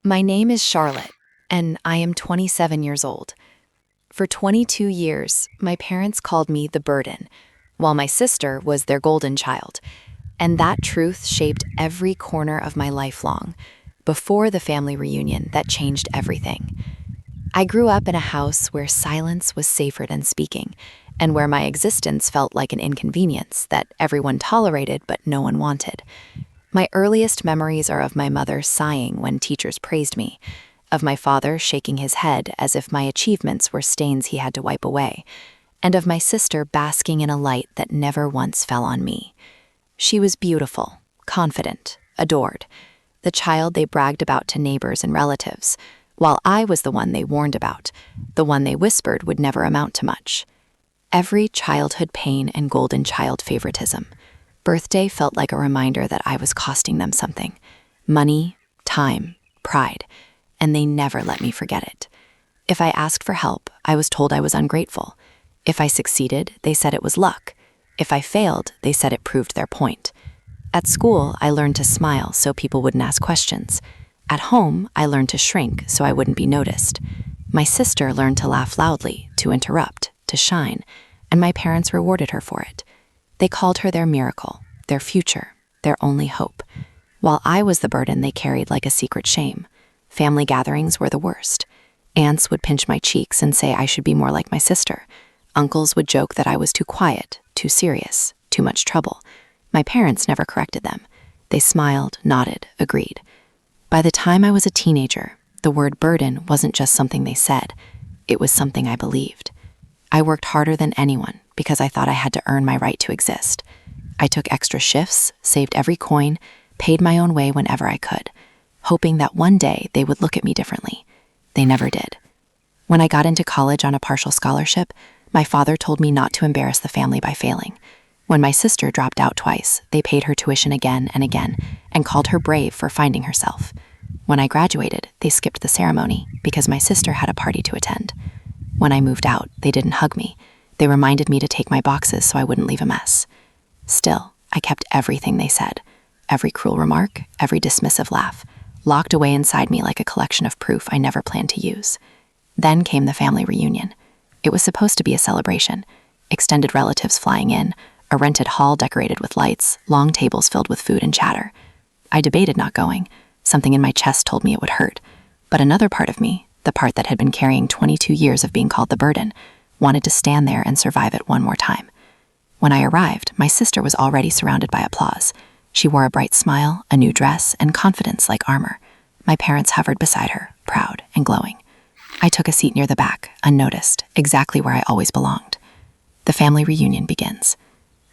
My name is Charlotte, and I am 27 years old. For 22 years, my parents called me the burden, while my sister was their golden child. And that truth shaped every corner of my life long, before the family reunion that changed everything. I grew up in a house where silence was safer than speaking, and where my existence felt like an inconvenience that everyone tolerated but no one wanted. My earliest memories are of my mother sighing when teachers praised me, of my father shaking his head as if my achievements were stains he had to wipe away, and of my sister basking in a light that never once fell on me. She was beautiful, confident, adored, the child they bragged about to neighbors and relatives, while I was the one they warned about, the one they whispered would never amount to much. Every childhood pain and golden child favoritism. Birthday felt like a reminder that I was costing them something. Money, time, pride, and they never let me forget it. If I asked for help, I was told I was ungrateful. If I succeeded, they said it was luck. If I failed, they said it proved their point. At school, I learned to smile so people wouldn't ask questions. At home, I learned to shrink so I wouldn't be noticed. My sister learned to laugh loudly, to interrupt, to shine, and my parents rewarded her for it. They called her their miracle, their future, their only hope, while I was the burden they carried like a secret shame. Family gatherings were the worst. Aunts would pinch my cheeks and say I should be more like my sister. Uncles would joke that I was too quiet, too serious, too much trouble. My parents never corrected them. They smiled, nodded, agreed. By the time I was a teenager, the word burden wasn't just something they said. It was something I believed. I worked harder than anyone because I thought I had to earn my right to exist. I took extra shifts, saved every coin, paid my own way whenever I could, hoping that one day they would look at me differently. They never did. When I got into college on a partial scholarship, my father told me not to embarrass the family by failing. When my sister dropped out twice, they paid her tuition again and again and called her brave for finding herself. When I graduated, they skipped the ceremony because my sister had a party to attend. When I moved out, they didn't hug me. They reminded me to take my boxes so I wouldn't leave a mess. Still, I kept everything they said, every cruel remark, every dismissive laugh, locked away inside me like a collection of proof I never planned to use. Then came the family reunion. It was supposed to be a celebration, extended relatives flying in, a rented hall decorated with lights, long tables filled with food and chatter. I debated not going. Something in my chest told me it would hurt. But another part of me, the part that had been carrying 22 years of being called the burden, wanted to stand there and survive it one more time. When I arrived, my sister was already surrounded by applause. She wore a bright smile, a new dress, and confidence like armor. My parents hovered beside her, proud and glowing. I took a seat near the back, unnoticed, exactly where I always belonged. The family reunion begins.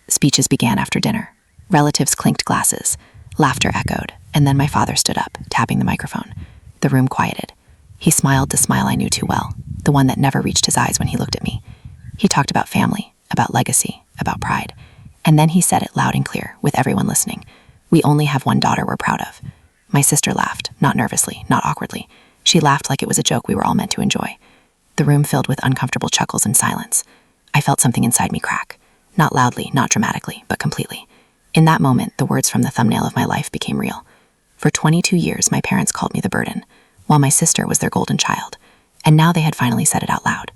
Speeches began after dinner. Relatives clinked glasses. Laughter echoed, and then my father stood up, tapping the microphone. The room quieted. He smiled the smile I knew too well, the one that never reached his eyes when he looked at me. He talked about family, about legacy, about pride. And then he said it loud and clear, with everyone listening. We only have one daughter we're proud of. My sister laughed, not nervously, not awkwardly. She laughed like it was a joke we were all meant to enjoy. The room filled with uncomfortable chuckles and silence. I felt something inside me crack. Not loudly, not dramatically, but completely. In that moment, the words from the thumbnail of my life became real. For 22 years, my parents called me the burden, while my sister was their golden child. And now they had finally said it out loud.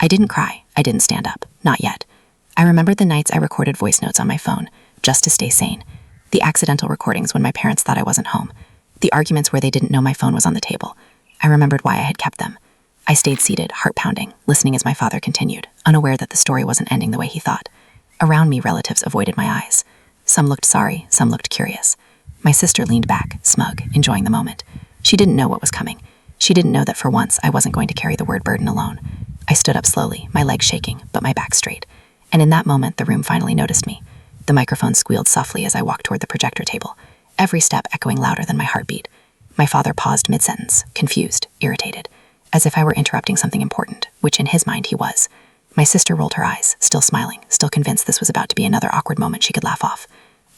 I didn't cry. I didn't stand up. Not yet. I remembered the nights I recorded voice notes on my phone, just to stay sane. The accidental recordings when my parents thought I wasn't home. The arguments where they didn't know my phone was on the table. I remembered why I had kept them. I stayed seated, heart pounding, listening as my father continued, unaware that the story wasn't ending the way he thought. Around me, relatives avoided my eyes. Some looked sorry, some looked curious. My sister leaned back, smug, enjoying the moment. She didn't know what was coming. She didn't know that for once I wasn't going to carry the word burden alone. I stood up slowly, my legs shaking, but my back straight. And in that moment, the room finally noticed me. The microphone squealed softly as I walked toward the projector table, every step echoing louder than my heartbeat. My father paused mid-sentence, confused, irritated, as if I were interrupting something important, which in his mind he was. My sister rolled her eyes, still smiling, still convinced this was about to be another awkward moment she could laugh off.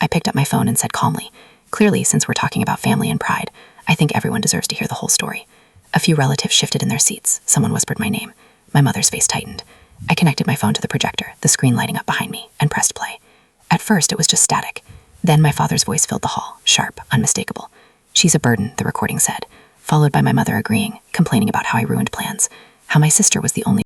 I picked up my phone and said calmly, clearly, since we're talking about family and pride, I think everyone deserves to hear the whole story. A few relatives shifted in their seats. Someone whispered my name. My mother's face tightened. I connected my phone to the projector, the screen lighting up behind me, and pressed play. At first, it was just static. Then my father's voice filled the hall, sharp, unmistakable. She's a burden, the recording said. followed by my mother agreeing, complaining about how I ruined plans, how my sister was the only